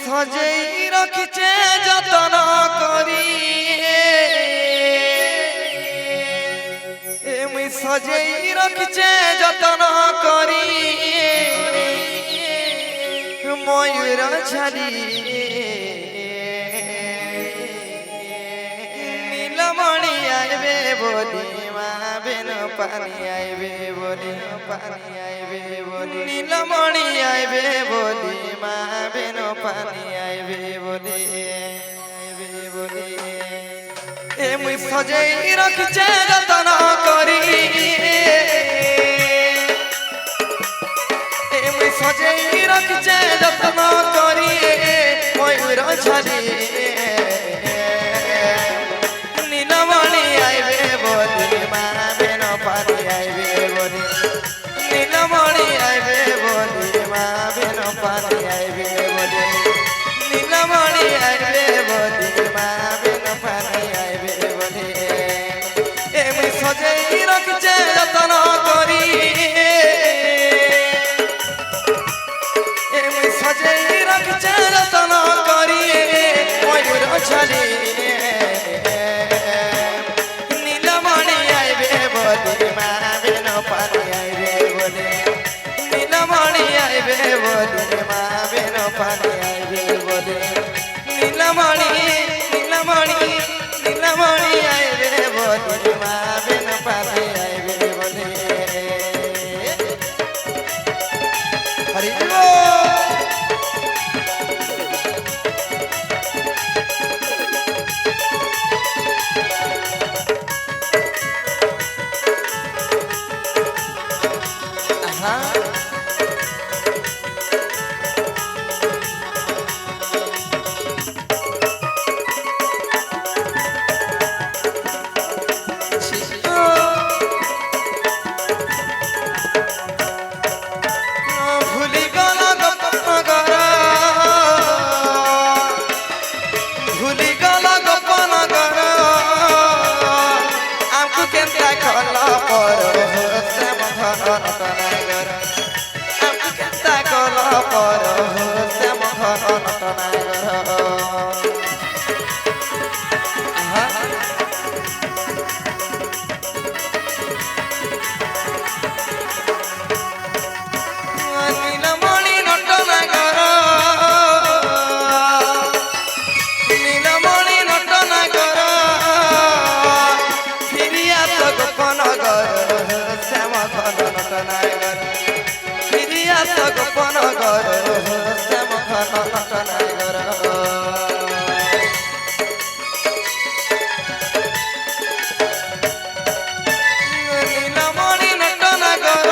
সজেই রাখিছে যতন করি মুই সজেই রাখিছে যতন করি ময়ূর ছাড়ি নীলমণি আইবে বলি মা বেন পানি আইবে বলি পানি আইবে বলি নীলমণি আইবে বলি মা বেন পানি আইবে বলি আইবে বলি মুই সজেই রাখিছে যতন করি মুই সজেই রাখিছে যতন করি ময়ূর ছাড়ি নীলমণি আইবে বলি মা বেন পানি আইবে বলি নীলমণি আইবে বলি মা বেন পানি আইবে বলি নীলমণি আইবে বলি মা বেন পানি আইবে বলি মুই সজেই রাখিছে যতন করি মুই সজেই রাখিছে যতন করি ময়ূর ছাড়ি নীলমণি আইবে বলি মা বেন পানি আইবে বলি নীলমণি আইবে বলি মা বেন পানি আইবে বলি নীলমণি নীলমণি নীলমণি আইবে বলি মা বেন পানি আইবে বলি হরি বল গোপন গর শ্যাম ঘন নটনাগর নীলমণি নটনাগর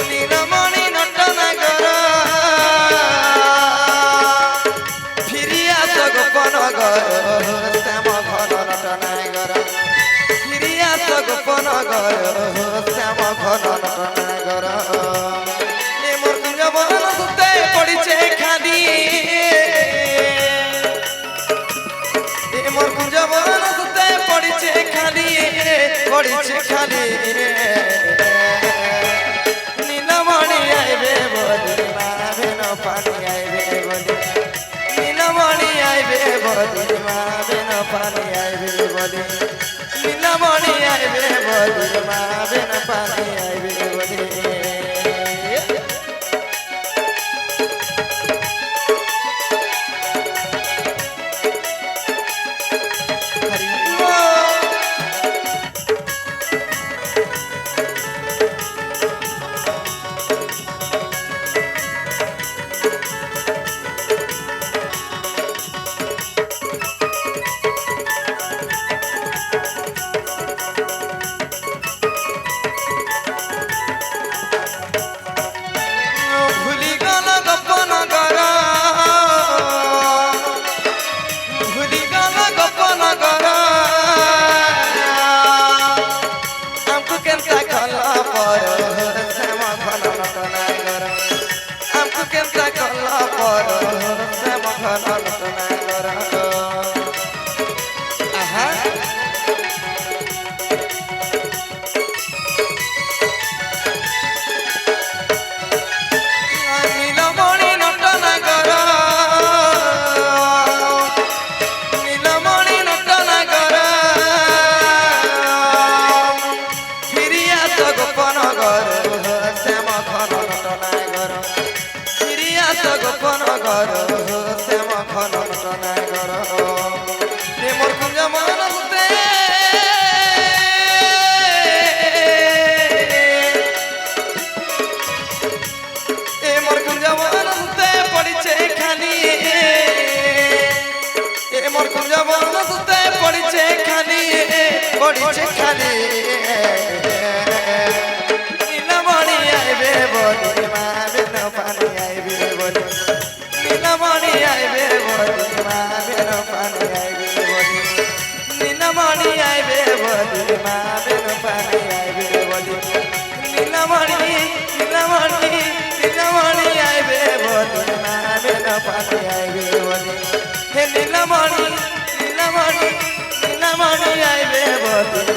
নীলমণি নটনাগর ফিরিয়া তো গোপন গর শ্যাম ঘন নটনাগর ফিরিয়া তো গোপন গর শ্যাম ঘন নটনাগর মোর কুঞ্জবন সুতে পড়িছে খালি মোর কুঞ্জবন সুতে পড়িছে খালি নীলমণি আইবে বলি মা বেন পানি আইবে বলি নীলমণি আইবে বলি মা বেন পানি আইবে বলি নীলমণি আইবে বলি মা বেন পানি আইবে বলি গোপন ঘর শ্যাম খনন টনায় ঘর মোর কুঞ্জ মনতে মোর কুঞ্জ মনতে পড়িছে খালি মোর কুঞ্জ মনতে পড়িছে খালি নীলমণি আইবে বলি মা বেন পানি আইবে বলি নীলমণি আইবে বলি মা বেন পানি আইবে বলি নীলমণি আইবে বলি মা বেন পানি আইবে বলি নীলমণি নীলমণি নীলমণি আইবে বলি মা বেন পানি আইবে বলি হে নীলমণি নীলমণি নীলমণি আইবে বলি